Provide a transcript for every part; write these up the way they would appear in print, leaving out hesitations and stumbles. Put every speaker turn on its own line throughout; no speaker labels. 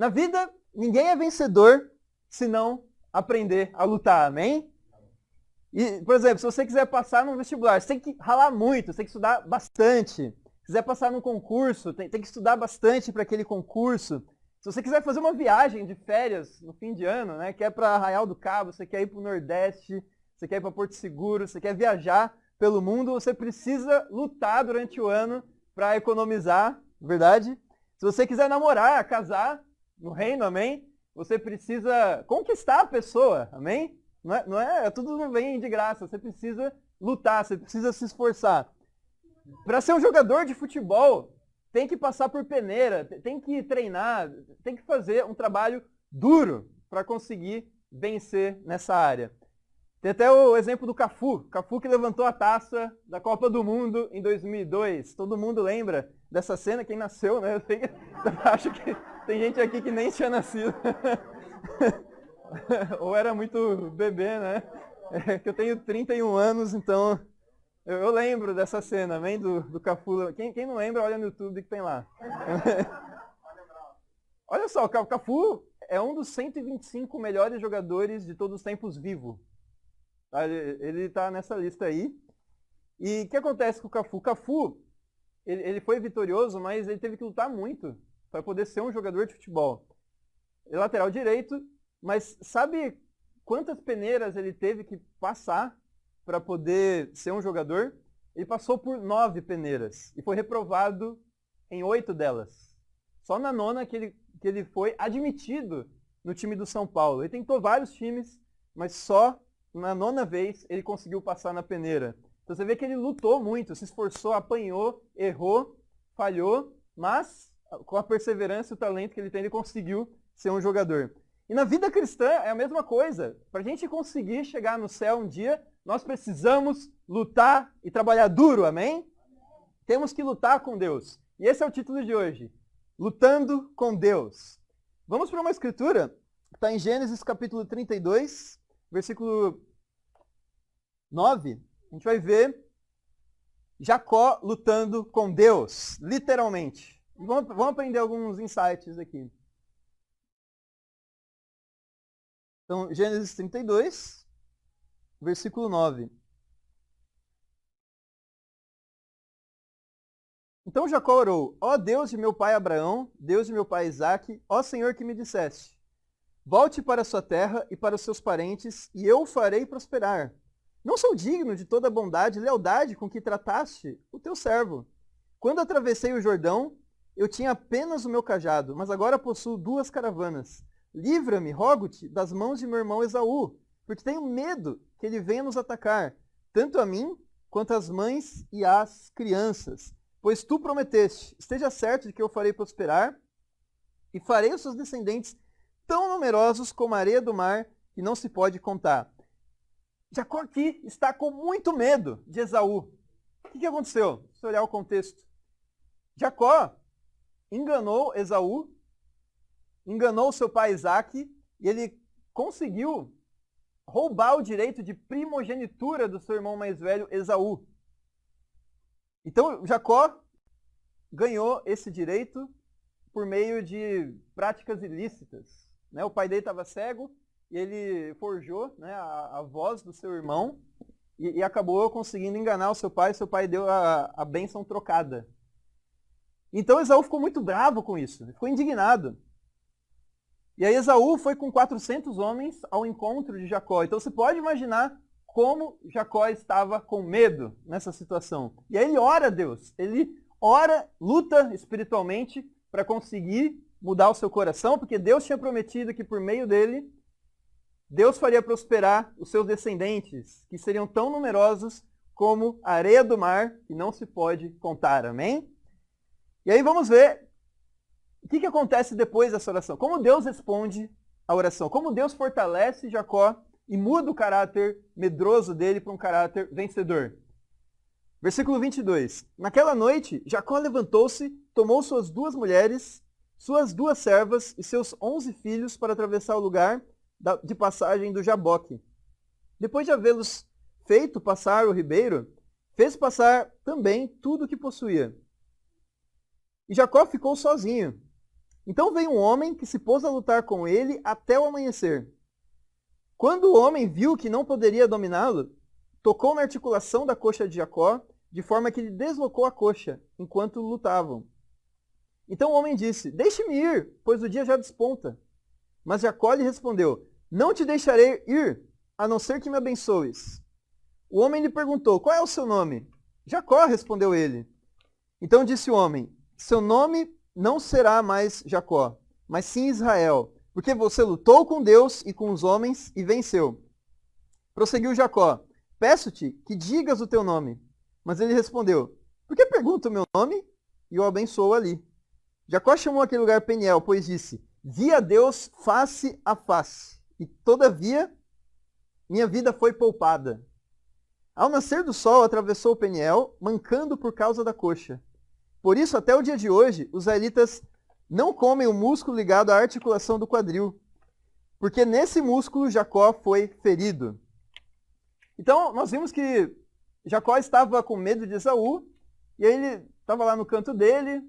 Na vida, ninguém é vencedor se não aprender a lutar, amém? E, por exemplo, se você quiser passar num vestibular, você tem que ralar muito, você tem que estudar bastante. Se quiser passar num concurso, tem que estudar bastante para aquele concurso. Se você quiser fazer uma viagem de férias no fim de ano, né, quer para Arraial do Cabo, você quer ir para o Nordeste, você quer ir para Porto Seguro, você quer viajar pelo mundo, você precisa lutar durante o ano para economizar, verdade? Se você quiser namorar, casar no reino, amém? Você precisa conquistar a pessoa, amém? Não é tudo não vem de graça, você precisa lutar, você precisa se esforçar. Para ser um jogador de futebol, tem que passar por peneira, tem que treinar, tem que fazer um trabalho duro para conseguir vencer nessa área. Tem até o exemplo do Cafu que levantou a taça da Copa do Mundo em 2002. Todo mundo lembra dessa cena, quem nasceu, né? Acho que tem gente aqui que nem tinha nascido. Ou era muito bebê, né? Que eu tenho 31 anos, então eu lembro dessa cena, amém? Do Cafu. Quem não lembra, olha no YouTube que tem lá. Olha só, o Cafu é um dos 125 melhores jogadores de todos os tempos vivo. Ele está nessa lista aí. E o que acontece com o Cafu? O Cafu, ele foi vitorioso, mas ele teve que lutar muito para poder ser um jogador de futebol. Ele é lateral direito, mas sabe quantas peneiras ele teve que passar para poder ser um jogador? Ele passou por 9 peneiras e foi reprovado em 8 delas. Só na 9ª que ele foi admitido no time do São Paulo. Ele tentou vários times, mas só na 9ª vez ele conseguiu passar na peneira. Então você vê que ele lutou muito, se esforçou, apanhou, errou, falhou, mas com a perseverança e o talento que ele tem, ele conseguiu ser um jogador. E na vida cristã é a mesma coisa. Para a gente conseguir chegar no céu um dia, nós precisamos lutar e trabalhar duro, amém? Temos que lutar com Deus. E esse é o título de hoje. Lutando com Deus. Vamos para uma escritura que está em Gênesis capítulo 32, versículo 9. A gente vai ver Jacó lutando com Deus, literalmente. Vamos aprender alguns insights aqui. Então, Gênesis 32, versículo 9. Então Jacó orou: ó Deus de meu pai Abraão, Deus de meu pai Isaque, ó Senhor que me disseste: volte para a sua terra e para os seus parentes, e eu o farei prosperar. Não sou digno de toda a bondade e lealdade com que trataste o teu servo. Quando atravessei o Jordão, eu tinha apenas o meu cajado, mas agora possuo 2 caravanas. Livra-me, rogo-te, das mãos de meu irmão Esaú, porque tenho medo que ele venha nos atacar, tanto a mim quanto às mães e às crianças. Pois tu prometeste: esteja certo de que eu farei prosperar, e farei os seus descendentes tão numerosos como a areia do mar, que não se pode contar. Jacó aqui está com muito medo de Esaú. O que aconteceu? Se olhar o contexto. Jacó enganou Esaú, enganou seu pai Isaque, e ele conseguiu roubar o direito de primogenitura do seu irmão mais velho, Esaú. Então, Jacó ganhou esse direito por meio de práticas ilícitas. O pai dele estava cego e ele forjou, a voz do seu irmão e acabou conseguindo enganar o seu pai. Seu pai deu a bênção trocada. Então, Esaú ficou muito bravo com isso, ficou indignado. E aí Esaú foi com 400 homens ao encontro de Jacó. Então você pode imaginar como Jacó estava com medo nessa situação. E aí ele ora a Deus. Ele ora, luta espiritualmente para conseguir mudar o seu coração, porque Deus tinha prometido que por meio dele, Deus faria prosperar os seus descendentes, que seriam tão numerosos como a areia do mar, que não se pode contar. Amém? E aí vamos ver o que acontece depois dessa oração. Como Deus responde a oração. Como Deus fortalece Jacó e muda o caráter medroso dele para um caráter vencedor. Versículo 22. Naquela noite, Jacó levantou-se, tomou suas 2 mulheres, suas 2 servas e seus 11 filhos para atravessar o lugar de passagem do Jaboque. Depois de havê-los feito passar o ribeiro, fez passar também tudo o que possuía. E Jacó ficou sozinho. Então veio um homem que se pôs a lutar com ele até o amanhecer. Quando o homem viu que não poderia dominá-lo, tocou na articulação da coxa de Jacó, de forma que lhe deslocou a coxa, enquanto lutavam. Então o homem disse, deixe-me ir, pois o dia já desponta. Mas Jacó lhe respondeu, não te deixarei ir, a não ser que me abençoes. O homem lhe perguntou, qual é o seu nome? Jacó, respondeu ele. Então disse o homem, seu nome não será mais Jacó, mas sim Israel, porque você lutou com Deus e com os homens e venceu. Prosseguiu Jacó, peço-te que digas o teu nome. Mas ele respondeu, por que pergunta o meu nome? E o abençoou ali. Jacó chamou aquele lugar Peniel, pois disse, vi a Deus face a face, e todavia minha vida foi poupada. Ao nascer do sol, atravessou o Peniel, mancando por causa da coxa. Por isso, até o dia de hoje, os israelitas não comem o músculo ligado à articulação do quadril, porque nesse músculo Jacó foi ferido. Então, nós vimos que Jacó estava com medo de Esaú, e aí ele estava lá no canto dele,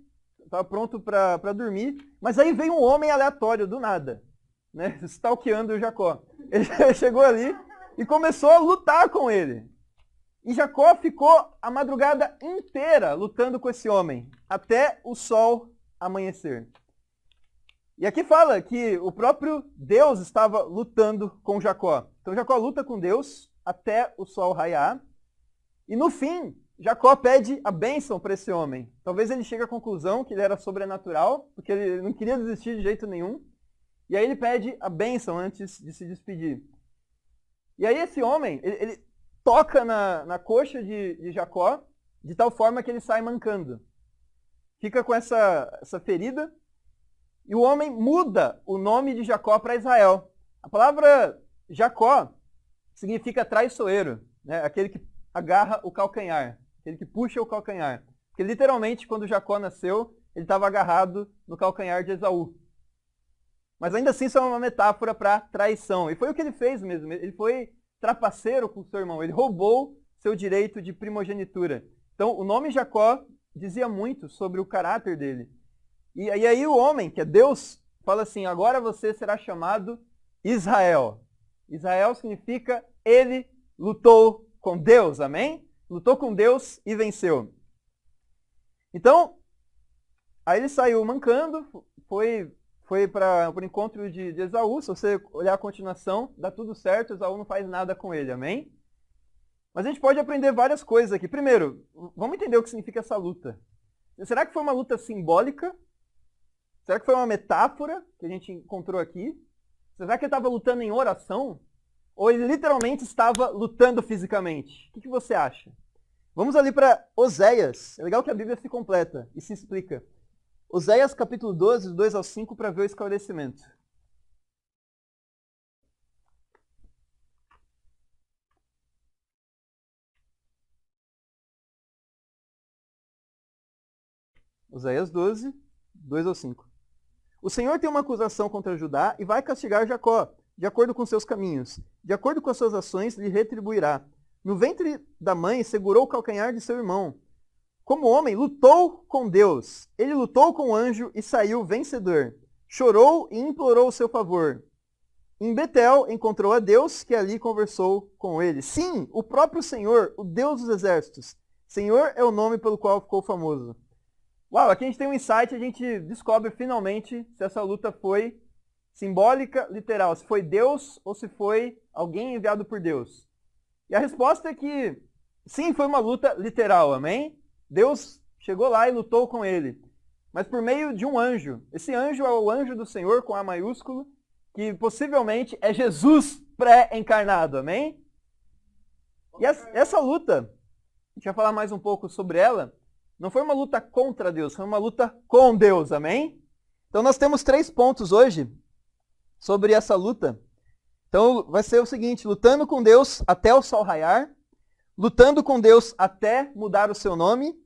estava pronto para dormir, mas aí veio um homem aleatório, do nada, né, stalkeando o Jacó. Ele chegou ali e começou a lutar com ele. E Jacó ficou a madrugada inteira lutando com esse homem, até o sol amanhecer. E aqui fala que o próprio Deus estava lutando com Jacó. Então Jacó luta com Deus até o sol raiar. E no fim, Jacó pede a bênção para esse homem. Talvez ele chegue à conclusão que ele era sobrenatural, porque ele não queria desistir de jeito nenhum. E aí ele pede a bênção antes de se despedir. E aí esse homem, ele toca na coxa de Jacó, de tal forma que ele sai mancando. Fica com essa ferida. E o homem muda o nome de Jacó para Israel. A palavra Jacó significa traiçoeiro, né? Aquele que agarra o calcanhar, aquele que puxa o calcanhar. Porque literalmente, quando Jacó nasceu, ele estava agarrado no calcanhar de Esaú. Mas ainda assim, isso é uma metáfora para traição. E foi o que ele fez mesmo. Ele foi trapaceiro com o seu irmão. Ele roubou seu direito de primogenitura. Então, o nome Jacó dizia muito sobre o caráter dele. E aí o homem, que é Deus, fala assim, agora você será chamado Israel. Israel significa ele lutou com Deus, amém? Lutou com Deus e venceu. Então, aí ele saiu mancando, foi para o encontro de Esaú. Se você olhar a continuação, dá tudo certo, Esaú não faz nada com ele, amém? Mas a gente pode aprender várias coisas aqui. Primeiro, vamos entender o que significa essa luta. Será que foi uma luta simbólica? Será que foi uma metáfora que a gente encontrou aqui? Será que ele estava lutando em oração? Ou ele literalmente estava lutando fisicamente? O que você acha? Vamos ali para Oséias. É legal que a Bíblia se completa e se explica. Oséias capítulo 12, do 2 ao 5, para ver o esclarecimento. Oséias 12, 2 ao 5. O Senhor tem uma acusação contra Judá e vai castigar Jacó, de acordo com seus caminhos. De acordo com as suas ações, lhe retribuirá. No ventre da mãe, segurou o calcanhar de seu irmão. Como homem, lutou com Deus. Ele lutou com o anjo e saiu vencedor. Chorou e implorou o seu favor. Em Betel, encontrou a Deus, que ali conversou com ele. Sim, o próprio Senhor, o Deus dos exércitos. Senhor é o nome pelo qual ficou famoso. Uau, aqui a gente tem um insight, a gente descobre finalmente se essa luta foi simbólica, literal, se foi Deus ou se foi alguém enviado por Deus. E a resposta é que sim, foi uma luta literal, amém? Deus chegou lá e lutou com ele, mas por meio de um anjo. Esse anjo é o anjo do Senhor com A maiúsculo, que possivelmente é Jesus pré-encarnado, amém? E essa luta, a gente vai falar mais um pouco sobre ela, não foi uma luta contra Deus, foi uma luta com Deus, amém? Então nós temos 3 pontos hoje sobre essa luta. Então vai ser o seguinte, lutando com Deus até o sol raiar, lutando com Deus até mudar o seu nome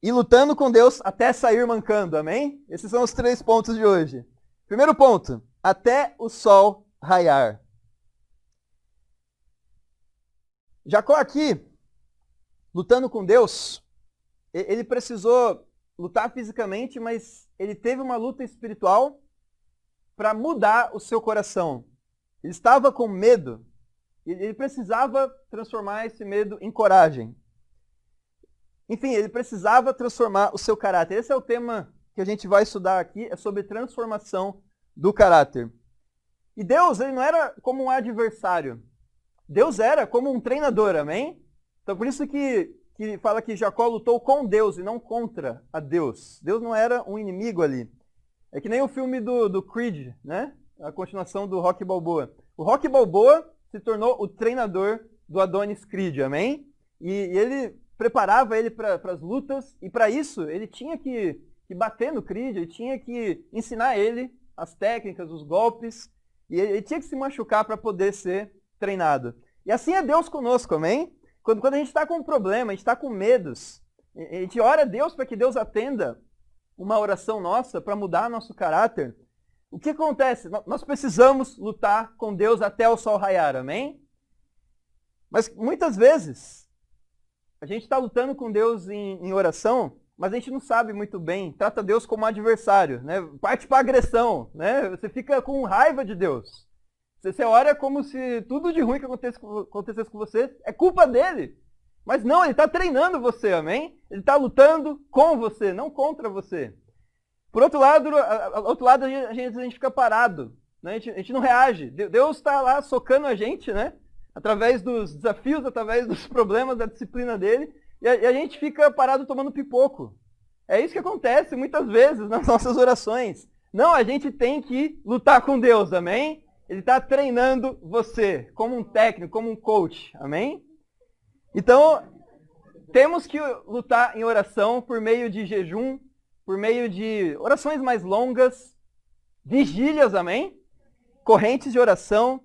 e lutando com Deus até sair mancando, amém? Esses são os 3 pontos de hoje. Primeiro ponto, até o sol raiar. Jacó aqui, lutando com Deus, ele precisou lutar fisicamente, mas ele teve uma luta espiritual para mudar o seu coração. Ele estava com medo. Ele precisava transformar esse medo em coragem. Enfim, ele precisava transformar o seu caráter. Esse é o tema que a gente vai estudar aqui, é sobre transformação do caráter. E Deus, ele não era como um adversário. Deus era como um treinador, amém? Então por isso que fala que Jacó lutou com Deus e não contra a Deus. Deus não era um inimigo ali. É que nem o filme do Creed, né? A continuação do Rocky Balboa. O Rocky Balboa se tornou o treinador do Adonis Creed, amém? E ele preparava ele para as lutas, e para isso ele tinha que bater no Creed, ele tinha que ensinar ele as técnicas, os golpes, e ele tinha que se machucar para poder ser treinado. E assim é Deus conosco, amém? Quando a gente está com um problema, a gente está com medos, a gente ora a Deus para que Deus atenda uma oração nossa para mudar nosso caráter. O que acontece? Nós precisamos lutar com Deus até o sol raiar, amém? Mas muitas vezes a gente está lutando com Deus em oração, mas a gente não sabe muito bem, trata Deus como adversário, né? Parte para agressão, né? Você fica com raiva de Deus. Você ora como se tudo de ruim que acontecesse com você é culpa dele. Mas não, ele está treinando você, amém? Ele está lutando com você, não contra você. Por outro lado, a gente fica parado, né? A gente não reage. Deus está lá socando a gente, né? Através dos desafios, através dos problemas, da disciplina dele, e a gente fica parado tomando pipoco. É isso que acontece muitas vezes nas nossas orações. Não, a gente tem que lutar com Deus, amém? Ele está treinando você, como um técnico, como um coach, amém? Então, temos que lutar em oração por meio de jejum, por meio de orações mais longas, vigílias, amém? Correntes de oração.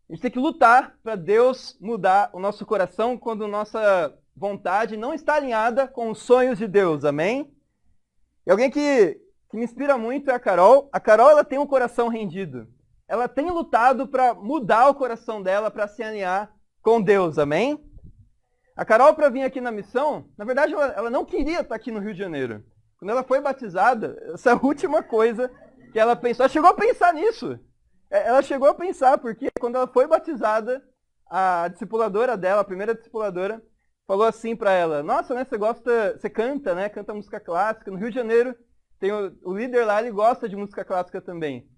A gente tem que lutar para Deus mudar o nosso coração quando nossa vontade não está alinhada com os sonhos de Deus, amém? E alguém que me inspira muito é a Carol. A Carol, ela tem um coração rendido. Ela tem lutado para mudar o coração dela, para se alinhar com Deus, amém? A Carol, para vir aqui na missão, na verdade, ela não queria estar aqui no Rio de Janeiro. Quando ela foi batizada, essa é a última coisa que ela pensou. Ela chegou a pensar nisso. Ela chegou a pensar, porque quando ela foi batizada, a discipuladora dela, a primeira discipuladora, falou assim para ela: nossa, né, você canta, né? Canta música clássica. No Rio de Janeiro, tem o líder lá, ele gosta de música clássica também.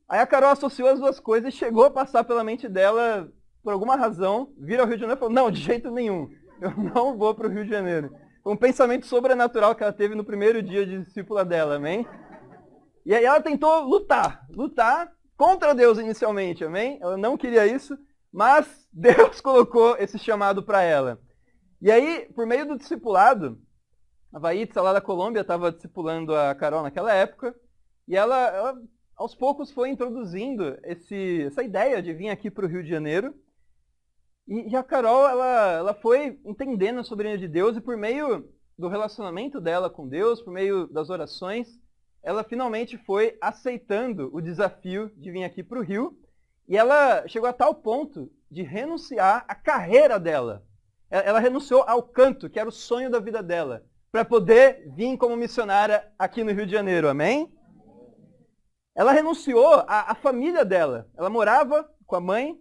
Aí a Carol associou as duas coisas e chegou a passar pela mente dela, por alguma razão, vir ao Rio de Janeiro e falou: não, de jeito nenhum, eu não vou para o Rio de Janeiro. Foi um pensamento sobrenatural que ela teve no primeiro dia de discípula dela, amém? E aí ela tentou lutar contra Deus inicialmente, amém? Ela não queria isso, mas Deus colocou esse chamado para ela. E aí, por meio do discipulado, a Vaitza lá da Colômbia estava discipulando a Carol naquela época, e ela aos poucos foi introduzindo essa ideia de vir aqui para o Rio de Janeiro. E a Carol, ela foi entendendo a soberania de Deus, e por meio do relacionamento dela com Deus, por meio das orações, ela finalmente foi aceitando o desafio de vir aqui para o Rio, e ela chegou a tal ponto de renunciar à carreira dela. Ela renunciou ao canto, que era o sonho da vida dela, para poder vir como missionária aqui no Rio de Janeiro, amém? Ela renunciou à família dela. Ela morava com a mãe,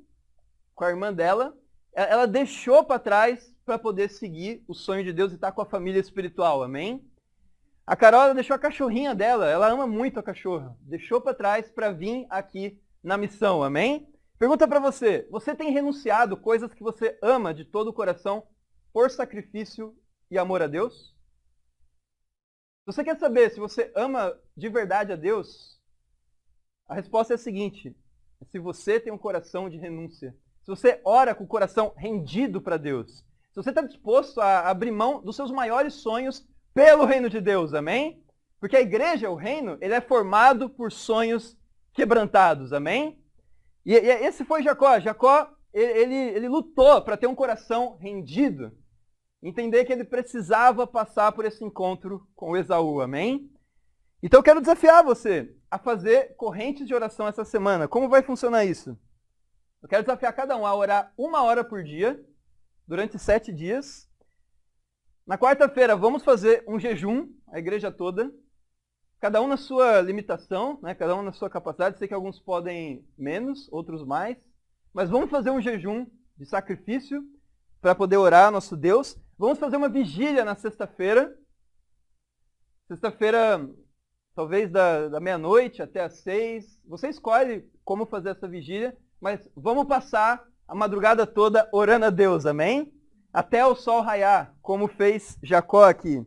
com a irmã dela. Ela deixou para trás para poder seguir o sonho de Deus e estar com a família espiritual, amém? A Carol, ela deixou a cachorrinha dela, ela ama muito a cachorra. Deixou para trás para vir aqui na missão, amém? Pergunta para você, você tem renunciado coisas que você ama de todo o coração por sacrifício e amor a Deus? Se você quer saber se você ama de verdade a Deus, a resposta é a seguinte: se você tem um coração de renúncia, se você ora com o coração rendido para Deus, se você está disposto a abrir mão dos seus maiores sonhos pelo reino de Deus, amém? Porque a igreja, o reino, ele é formado por sonhos quebrantados, amém? E esse foi Jacó. Jacó, ele lutou para ter um coração rendido, entender que ele precisava passar por esse encontro com Esaú, amém? Então eu quero desafiar você a fazer correntes de oração essa semana. Como vai funcionar isso? Eu quero desafiar cada um a orar 1 hora por dia, durante 7 dias. Na quarta-feira, vamos fazer um jejum, a igreja toda. cada um na sua limitação, né? Cada um na sua capacidade. Sei que alguns podem menos, outros mais. Mas vamos fazer um jejum de sacrifício para poder orar ao nosso Deus. Vamos fazer uma vigília na sexta-feira. Sexta-feira, talvez da meia-noite até às 6. Você escolhe como fazer essa vigília, mas vamos passar a madrugada toda orando a Deus, amém? Até o sol raiar, como fez Jacó aqui.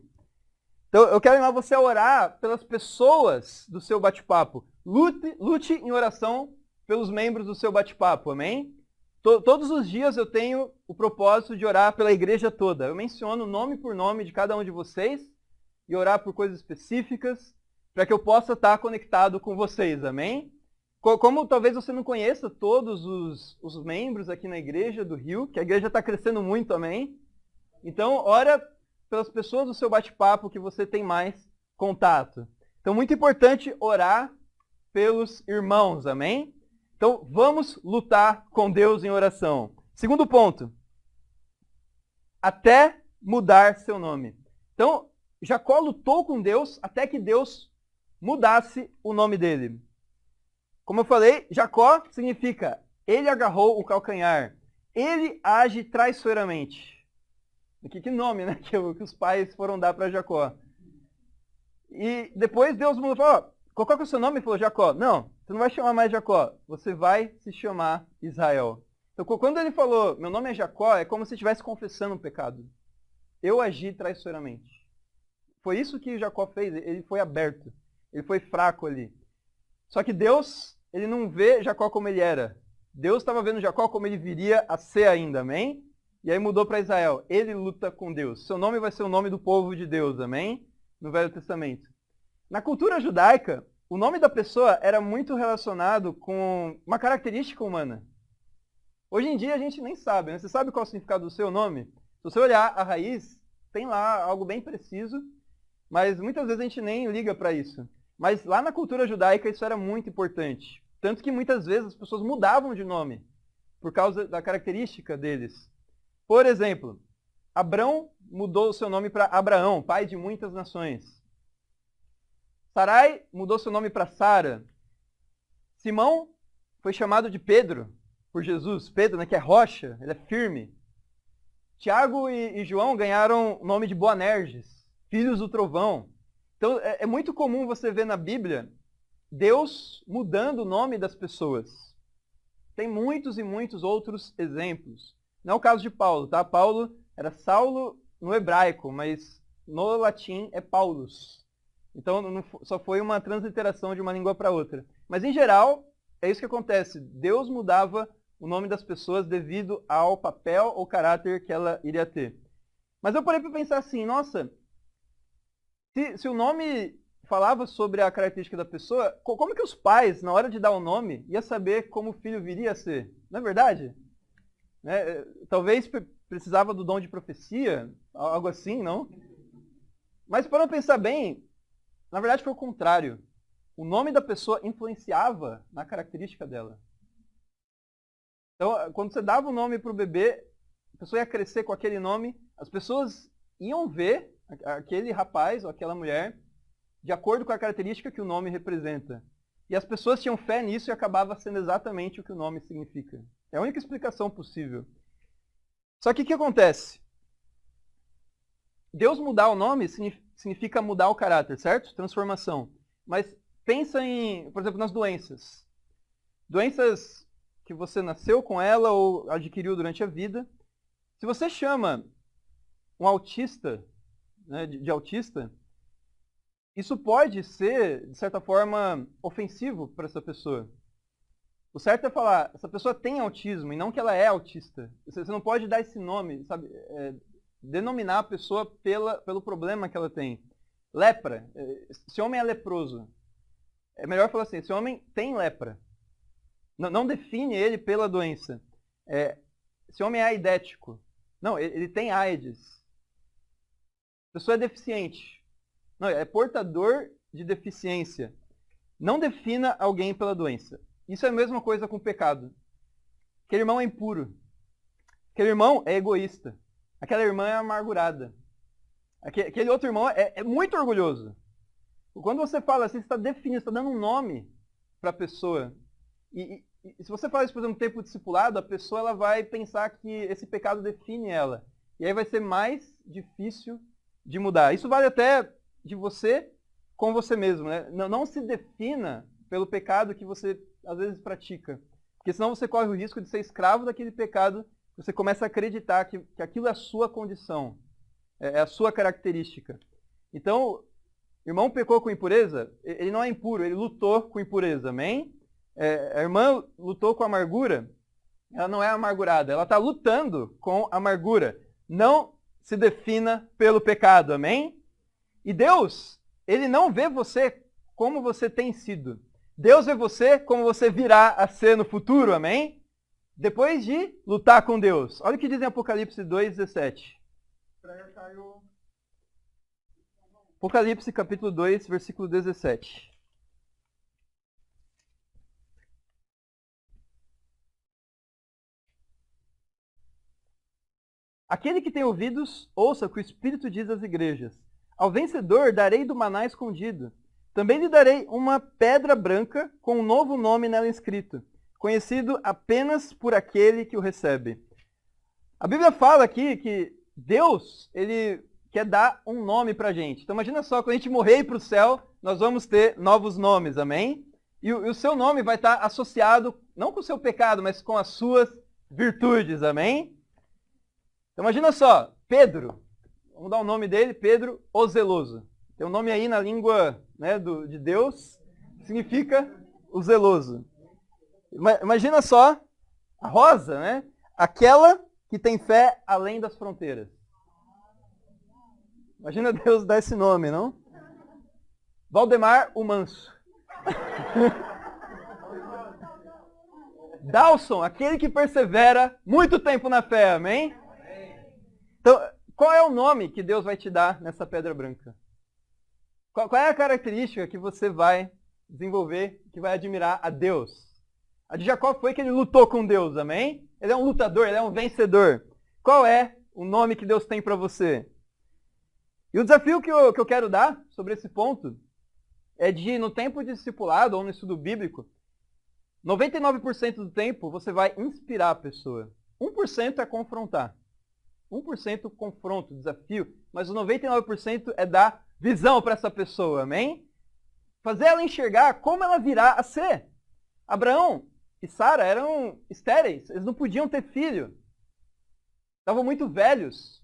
Então, eu quero animar você a orar pelas pessoas do seu bate-papo. Lute em oração pelos membros do seu bate-papo, amém? Todos os dias eu tenho o propósito de orar pela igreja toda. Eu menciono nome por nome de cada um de vocês e orar por coisas específicas para que eu possa estar conectado com vocês, amém? Como talvez você não conheça todos os membros aqui na igreja do Rio, que a igreja está crescendo muito, amém? Então, ora pelas pessoas do seu bate-papo que você tem mais contato. Então, muito importante orar pelos irmãos, amém? Então, vamos lutar com Deus em oração. Segundo ponto, até mudar seu nome. Então, Jacó lutou com Deus até que Deus mudasse o nome dele. Como eu falei, Jacó significa ele agarrou o calcanhar. Ele age traiçoeiramente. Que nome, né? Que os pais foram dar para Jacó. E depois Deus mudou e falou, qual que é o seu nome? Ele falou, Jacó. Não, você não vai chamar mais Jacó. Você vai se chamar Israel. Então, quando ele falou, meu nome é Jacó, é como se estivesse confessando um pecado. Eu agi traiçoeiramente. Foi isso que Jacó fez. Ele foi aberto. Ele foi fraco ali. Só que Deus, ele não vê Jacó como ele era. Deus estava vendo Jacó como ele viria a ser ainda, amém? E aí mudou para Israel. Ele luta com Deus. Seu nome vai ser o nome do povo de Deus, amém? No Velho Testamento. Na cultura judaica, o nome da pessoa era muito relacionado com uma característica humana. Hoje em dia a gente nem sabe, né? Você sabe qual é o significado do seu nome? Se você olhar a raiz, tem lá algo bem preciso, mas muitas vezes a gente nem liga para isso. Mas lá na cultura judaica isso era muito importante. Tanto que muitas vezes as pessoas mudavam de nome por causa da característica deles. Por exemplo, Abrão mudou o seu nome para Abraão, pai de muitas nações. Sarai mudou seu nome para Sara. Simão foi chamado de Pedro por Jesus. Pedro, né, que é rocha, ele é firme. Tiago e João ganharam o nome de Boanerges, filhos do trovão. Então, é muito comum você ver na Bíblia Deus mudando o nome das pessoas. Tem muitos e muitos outros exemplos. Não é o caso de Paulo, tá? Paulo era Saulo no hebraico, mas no latim é Paulus. Então, só foi uma transliteração de uma língua para outra. Mas, em geral, é isso que acontece. Deus mudava o nome das pessoas devido ao papel ou caráter que ela iria ter. Mas eu parei para pensar assim, nossa, se o nome falava sobre a característica da pessoa, como que os pais, na hora de dar o nome, ia saber como o filho viria a ser? Não é verdade? Né? Talvez precisava do dom de profecia, algo assim, não? Mas para não pensar bem, na verdade foi o contrário. O nome da pessoa influenciava na característica dela. Então, quando você dava o nome para o bebê, a pessoa ia crescer com aquele nome, as pessoas iam ver aquele rapaz ou aquela mulher de acordo com a característica que o nome representa. E as pessoas tinham fé nisso e acabava sendo exatamente o que o nome significa. É a única explicação possível. Só que o que acontece? Deus mudar o nome significa mudar o caráter, certo? Transformação. Mas pensa em, por exemplo, nas doenças. Doenças que você nasceu com ela ou adquiriu durante a vida. Se você chama um autista, né, de autista, isso pode ser, de certa forma, ofensivo para essa pessoa. O certo é falar, essa pessoa tem autismo e não que ela é autista. Você não pode dar esse nome, sabe? Denominar a pessoa pelo problema que ela tem. Lepra. Esse homem é leproso. É melhor falar assim, esse homem tem lepra. Não define ele pela doença. Esse homem é aidético. Não, ele tem AIDS. A pessoa é deficiente. Não, é portador de deficiência. Não defina alguém pela doença. Isso é a mesma coisa com o pecado. Aquele irmão é impuro. Aquele irmão é egoísta. Aquela irmã é amargurada. Aquele outro irmão é muito orgulhoso. Quando você fala assim, você está definindo, você está dando um nome para a pessoa. E se você fala isso, por exemplo, no tempo discipulado, a pessoa ela vai pensar que esse pecado define ela. E aí vai ser mais difícil de mudar. Isso vale até de você com você mesmo, né? Não se defina pelo pecado que você às vezes pratica. Porque senão você corre o risco de ser escravo daquele pecado, você começa a acreditar que aquilo é a sua condição, é a sua característica. Então, o irmão pecou com impureza, ele não é impuro, ele lutou com impureza, amém? A irmã lutou com amargura, ela não é amargurada, ela está lutando com amargura. Não se defina pelo pecado, amém? E Deus, ele não vê você como você tem sido. Deus vê você como você virá a ser no futuro, amém? Depois de lutar com Deus. Olha o que diz em Apocalipse 2,17. Apocalipse capítulo 2, versículo 17. Aquele que tem ouvidos, ouça o que o Espírito diz às igrejas. Ao vencedor darei do maná escondido. Também lhe darei uma pedra branca com um novo nome nela inscrito, conhecido apenas por aquele que o recebe. A Bíblia fala aqui que Deus, ele quer dar um nome pra gente. Então imagina só, quando a gente morrer e ir para o céu, nós vamos ter novos nomes, amém? E o seu nome vai estar associado, não com o seu pecado, mas com as suas virtudes, amém? Então imagina só, Pedro, vamos dar o nome dele, Pedro o Zeloso. Tem um nome aí na língua, né, de Deus, que significa o zeloso. Imagina só, a Rosa, né? Aquela que tem fé além das fronteiras. Imagina Deus dar esse nome, não? Valdemar o Manso. Dawson, aquele que persevera muito tempo na fé, amém? Então, qual é o nome que Deus vai te dar nessa pedra branca? Qual é a característica que você vai desenvolver, que vai admirar a Deus? A de Jacó foi que ele lutou com Deus, amém? Ele é um lutador, ele é um vencedor. Qual é o nome que Deus tem para você? E o desafio que eu quero dar sobre esse ponto é de, no tempo de discipulado ou no estudo bíblico, 99% do tempo você vai inspirar a pessoa. 1% é confrontar. 1% confronto, desafio, mas o 99% é dar visão para essa pessoa, amém? Fazer ela enxergar como ela virá a ser. Abraão e Sara eram estéreis, eles não podiam ter filho. Estavam muito velhos,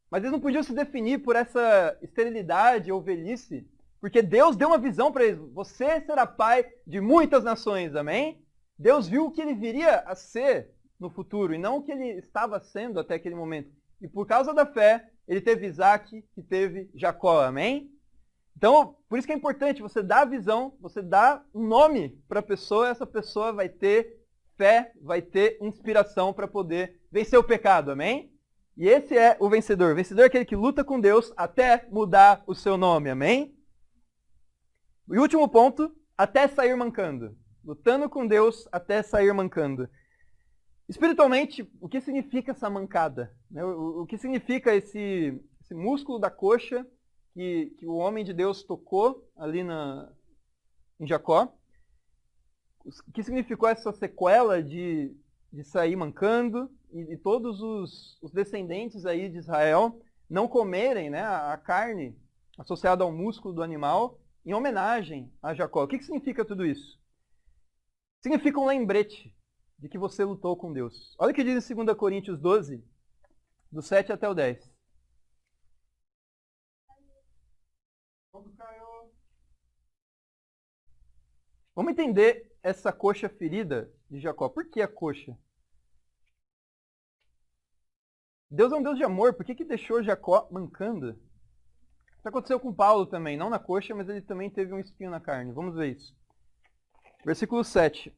mas eles não podiam se definir por essa esterilidade ou velhice, porque Deus deu uma visão para eles. Você será pai de muitas nações, amém? Deus viu o que ele viria a ser no futuro e não o que ele estava sendo até aquele momento. E por causa da fé, ele teve Isaac e teve Jacó, amém? Então, por isso que é importante você dar a visão, você dar um nome para a pessoa, essa pessoa vai ter fé, vai ter inspiração para poder vencer o pecado, amém? E esse é o vencedor. O vencedor é aquele que luta com Deus até mudar o seu nome, amém? E o último ponto, até sair mancando. Lutando com Deus até sair mancando. Espiritualmente, o que significa essa mancada? O que significa esse músculo da coxa que o homem de Deus tocou ali em Jacó? O que significou essa sequela de sair mancando e todos os descendentes aí de Israel não comerem, né, a carne associada ao músculo do animal em homenagem a Jacó? O que significa tudo isso? Significa um lembrete de que você lutou com Deus. Olha o que diz em 2 Coríntios 12, do 7 até o 10. Vamos entender essa coxa ferida de Jacó. Por que a coxa? Deus é um Deus de amor. Por que deixou Jacó mancando? Isso aconteceu com Paulo também. Não na coxa, mas ele também teve um espinho na carne. Vamos ver isso. Versículo 7.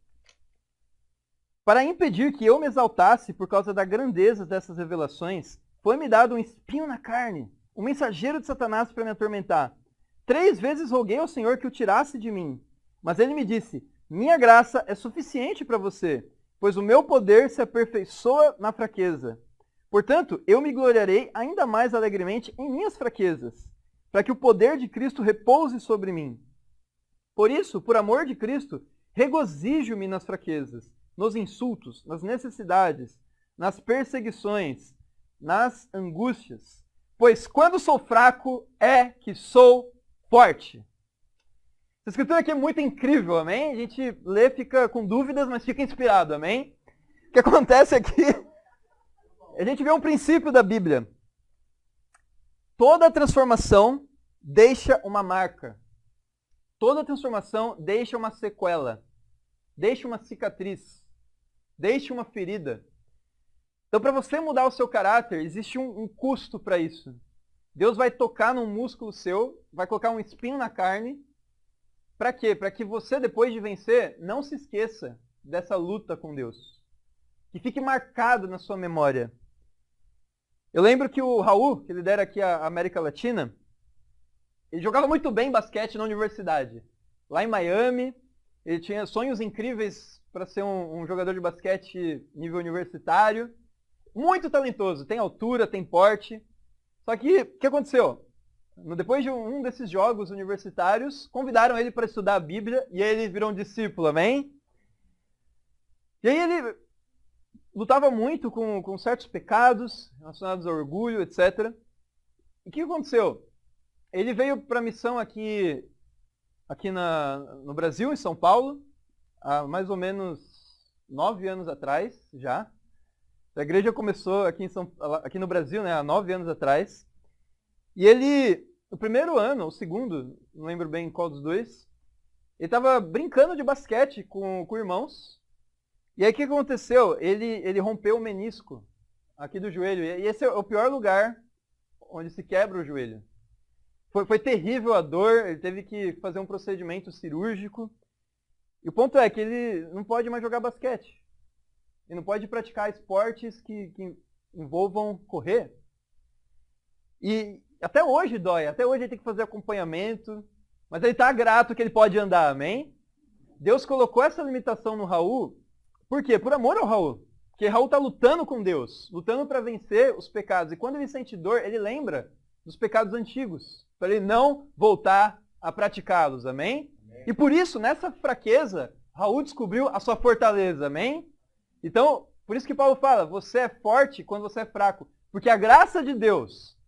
Para impedir que eu me exaltasse por causa da grandeza dessas revelações, foi-me dado um espinho na carne, um mensageiro de Satanás para me atormentar. 3 vezes roguei ao Senhor que o tirasse de mim. Mas ele me disse, minha graça é suficiente para você, pois o meu poder se aperfeiçoa na fraqueza. Portanto, eu me gloriarei ainda mais alegremente em minhas fraquezas, para que o poder de Cristo repouse sobre mim. Por isso, por amor de Cristo, regozijo-me nas fraquezas, nos insultos, nas necessidades, nas perseguições, nas angústias. Pois quando sou fraco é que sou forte. Essa escritura aqui é muito incrível, amém? A gente lê, fica com dúvidas, mas fica inspirado, amém? O que acontece aqui, a gente vê um princípio da Bíblia. Toda transformação deixa uma marca. Toda transformação deixa uma sequela. Deixa uma cicatriz. Deixa uma ferida. Então, para você mudar o seu caráter, existe um custo para isso. Deus vai tocar num músculo seu, vai colocar um espinho na carne. Para quê? Para que você, depois de vencer, não se esqueça dessa luta com Deus. Que fique marcado na sua memória. Eu lembro que o Raul, que lidera aqui a América Latina, ele jogava muito bem basquete na universidade. Lá em Miami, ele tinha sonhos incríveis para ser um jogador de basquete nível universitário. Muito talentoso, tem altura, tem porte. Só que, o que aconteceu? Depois de um desses jogos universitários, convidaram ele para estudar a Bíblia e ele virou um discípulo, amém? E aí ele lutava muito com certos pecados relacionados ao orgulho, etc. E o que aconteceu? Ele veio para a missão aqui no Brasil, em São Paulo, há mais ou menos 9 anos atrás já. A igreja começou aqui no Brasil, né, há 9 anos atrás. E ele, no primeiro ano, ou segundo, não lembro bem qual dos dois, ele estava brincando de basquete com irmãos. E aí o que aconteceu? Ele rompeu o menisco aqui do joelho. E esse é o pior lugar onde se quebra o joelho. Foi terrível a dor, ele teve que fazer um procedimento cirúrgico. E o ponto é que ele não pode mais jogar basquete. Ele não pode praticar esportes que envolvam correr. E até hoje dói, até hoje ele tem que fazer acompanhamento. Mas ele está grato que ele pode andar, amém? Deus colocou essa limitação no Raul. Por quê? Por amor ao Raul. Porque Raul está lutando com Deus, lutando para vencer os pecados. E quando ele sente dor, ele lembra dos pecados antigos, para ele não voltar a praticá-los, amém? E por isso, nessa fraqueza, Raul descobriu a sua fortaleza, amém? Então, por isso que Paulo fala, você é forte quando você é fraco. Porque a graça de Deus,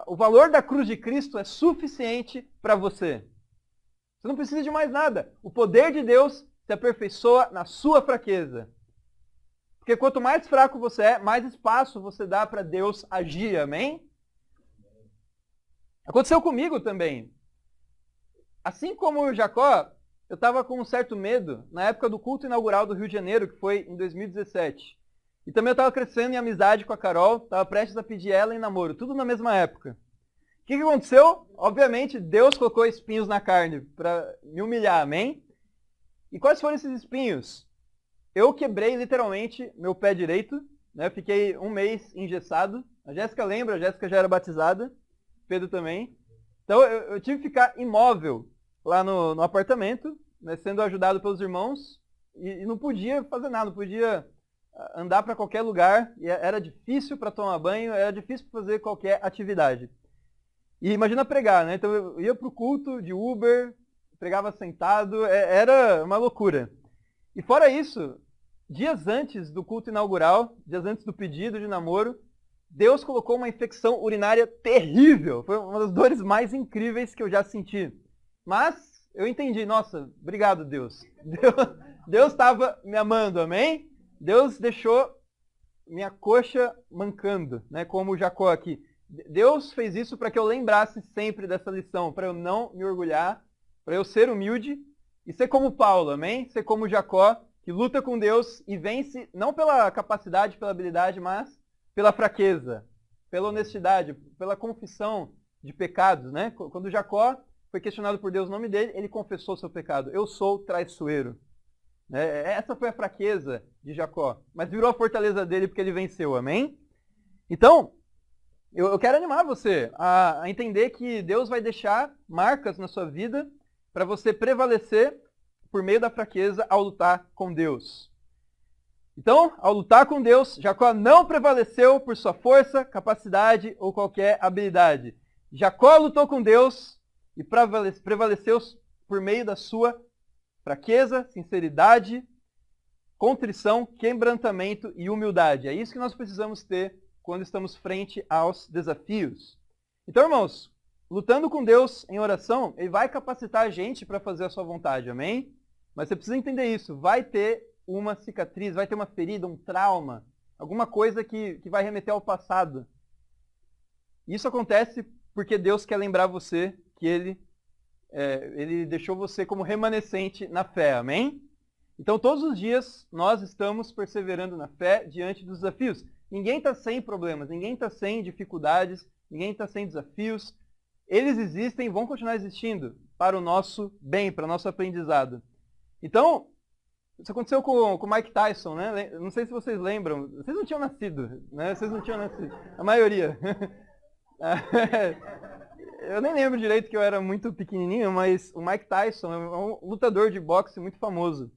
o valor da cruz de Cristo é suficiente para você. Você não precisa de mais nada. O poder de Deus se aperfeiçoa na sua fraqueza. Porque quanto mais fraco você é, mais espaço você dá para Deus agir, amém? Aconteceu comigo também. Assim como o Jacó, eu estava com um certo medo na época do culto inaugural do Rio de Janeiro, que foi em 2017. E também eu estava crescendo em amizade com a Carol, estava prestes a pedir ela em namoro, tudo na mesma época. O que aconteceu? Obviamente, Deus colocou espinhos na carne para me humilhar, amém? E quais foram esses espinhos? Eu quebrei literalmente meu pé direito, né? Fiquei um mês engessado. A Jéssica lembra, a Jéssica já era batizada, Pedro também. Então eu tive que ficar imóvel lá no apartamento, né, sendo ajudado pelos irmãos, e não podia fazer nada, não podia andar para qualquer lugar, e era difícil para tomar banho, era difícil para fazer qualquer atividade. E imagina pregar, né? Então eu ia para o culto de Uber, pregava sentado, era uma loucura. E fora isso, dias antes do culto inaugural, dias antes do pedido de namoro, Deus colocou uma infecção urinária terrível. Foi uma das dores mais incríveis que eu já senti. Mas eu entendi, nossa, obrigado Deus. Deus estava me amando, amém? Deus deixou minha coxa mancando, né, como o Jacó aqui. Deus fez isso para que eu lembrasse sempre dessa lição, para eu não me orgulhar, para eu ser humilde e ser como Paulo, amém? Ser como Jacó, que luta com Deus e vence não pela capacidade, pela habilidade, mas pela fraqueza, pela honestidade, pela confissão de pecados, né? Quando Jacó foi questionado por Deus o nome dele, ele confessou seu pecado. Eu sou traiçoeiro. Essa foi a fraqueza de Jacó, mas virou a fortaleza dele porque ele venceu, amém? Então, eu quero animar você a entender que Deus vai deixar marcas na sua vida para você prevalecer por meio da fraqueza ao lutar com Deus. Então, ao lutar com Deus, Jacó não prevaleceu por sua força, capacidade ou qualquer habilidade. Jacó lutou com Deus e prevaleceu por meio da sua fraqueza, sinceridade, contrição, quebrantamento e humildade. É isso que nós precisamos ter quando estamos frente aos desafios. Então, irmãos, lutando com Deus em oração, Ele vai capacitar a gente para fazer a sua vontade, amém? Mas você precisa entender isso. Vai ter uma cicatriz, vai ter uma ferida, um trauma, alguma coisa que vai remeter ao passado. Isso acontece porque Deus quer lembrar você que Ele deixou você como remanescente na fé, amém? Então, todos os dias, nós estamos perseverando na fé diante dos desafios. Ninguém está sem problemas, ninguém está sem dificuldades, ninguém está sem desafios. Eles existem e vão continuar existindo para o nosso bem, para o nosso aprendizado. Então, isso aconteceu com o Mike Tyson, né? Não sei se vocês lembram. Vocês não tinham nascido, né? Vocês não tinham nascido. A maioria. Eu nem lembro direito que eu era muito pequenininho, mas o Mike Tyson é um lutador de boxe muito famoso.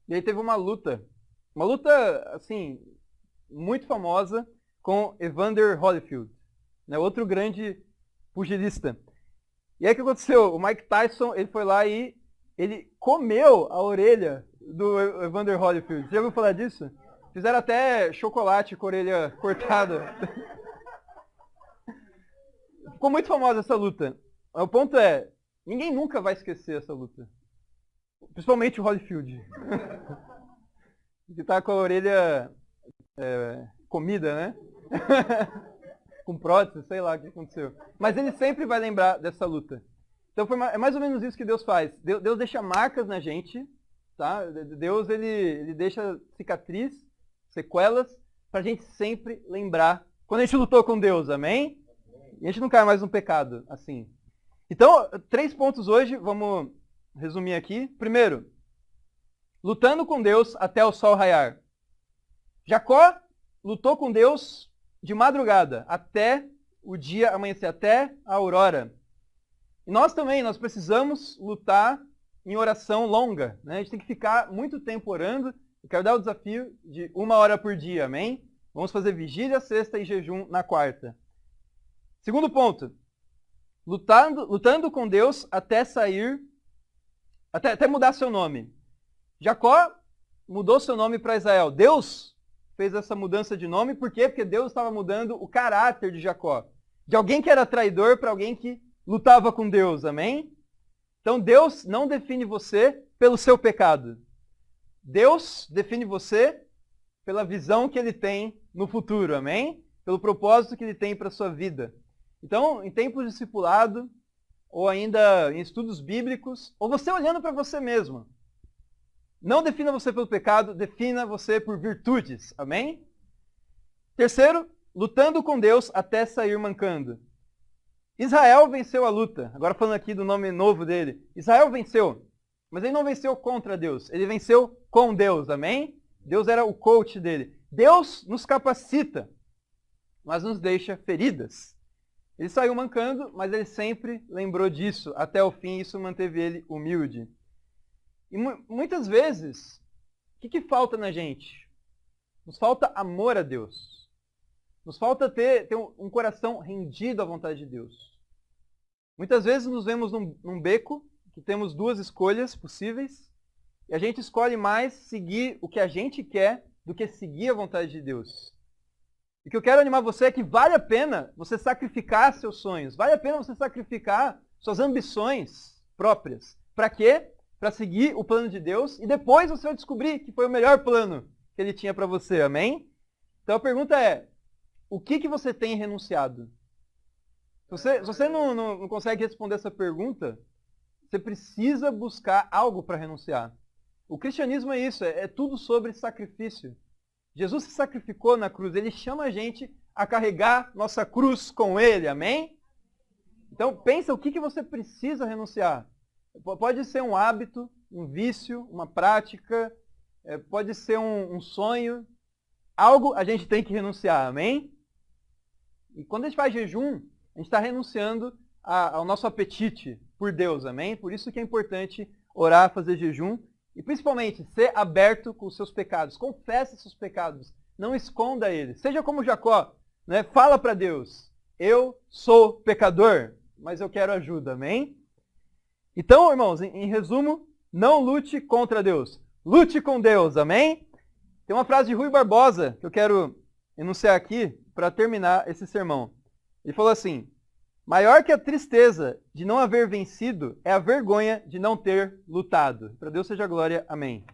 E ele teve uma luta, assim, muito famosa com Evander Holyfield, né? Outro grande pugilista. E aí o que aconteceu? O Mike Tyson, ele foi lá e ele comeu a orelha do Evander Holyfield. Você já ouviu falar disso? Fizeram até chocolate com a orelha cortada. Ficou muito famosa essa luta. O ponto é, ninguém nunca vai esquecer essa luta. Principalmente o Holyfield. Que tá com a orelha comida, né? Com prótese, sei lá o que aconteceu. Mas ele sempre vai lembrar dessa luta. Então é mais ou menos isso que Deus faz. Deus deixa marcas na gente, tá? Deus ele deixa cicatriz, sequelas, pra gente sempre lembrar quando a gente lutou com Deus, amém? E a gente não cai mais no pecado, assim. Então, 3 pontos hoje, vamos resumir aqui. Primeiro, lutando com Deus até o sol raiar. Jacó lutou com Deus de madrugada, até o dia amanhecer, até a aurora. E nós também, nós precisamos lutar em oração longa, né? A gente tem que ficar muito tempo orando. Eu quero dar o desafio de 1 hora por dia, amém? Vamos fazer vigília sexta e jejum na quarta. Segundo ponto, lutando com Deus até sair, até mudar seu nome. Jacó mudou seu nome para Israel. Deus fez essa mudança de nome, por quê? Porque Deus estava mudando o caráter de Jacó. De alguém que era traidor para alguém que lutava com Deus, amém? Então Deus não define você pelo seu pecado. Deus define você pela visão que Ele tem no futuro, amém? Pelo propósito que Ele tem para a sua vida. Então, em tempos de discipulado, ou ainda em estudos bíblicos, ou você olhando para você mesmo, não defina você pelo pecado, defina você por virtudes, amém? Terceiro, lutando com Deus até sair mancando. Israel venceu a luta. Agora falando aqui do nome novo dele. Israel venceu, mas ele não venceu contra Deus, ele venceu com Deus, amém? Deus era o coach dele. Deus nos capacita, mas nos deixa feridas. Ele saiu mancando, mas ele sempre lembrou disso até o fim, isso manteve ele humilde. E muitas vezes, o que falta na gente? Nos falta amor a Deus. Nos falta ter um coração rendido à vontade de Deus. Muitas vezes nos vemos num beco, que temos 2 escolhas possíveis, e a gente escolhe mais seguir o que a gente quer do que seguir a vontade de Deus. E o que eu quero animar você é que vale a pena você sacrificar seus sonhos, vale a pena você sacrificar suas ambições próprias. Para quê? Para seguir o plano de Deus, e depois você vai descobrir que foi o melhor plano que Ele tinha para você, amém? Então a pergunta é, o que você tem renunciado? Se você não consegue responder essa pergunta, você precisa buscar algo para renunciar. O cristianismo é isso, é tudo sobre sacrifício. Jesus se sacrificou na cruz, Ele chama a gente a carregar nossa cruz com Ele, amém? Então pensa o que você precisa renunciar. Pode ser um hábito, um vício, uma prática, pode ser um sonho. Algo a gente tem que renunciar, amém? E quando a gente faz jejum, a gente está renunciando ao nosso apetite por Deus, amém? Por isso que é importante orar, fazer jejum. E principalmente, ser aberto com os seus pecados. Confesse seus pecados. Não esconda eles. Seja como Jacó, né? Fala para Deus. eu sou pecador, mas eu quero ajuda, amém? Então, irmãos, em resumo, não lute contra Deus, lute com Deus, amém? Tem uma frase de Rui Barbosa que eu quero enunciar aqui para terminar esse sermão. Ele falou assim: maior que a tristeza de não haver vencido é a vergonha de não ter lutado. Para Deus seja a glória, amém.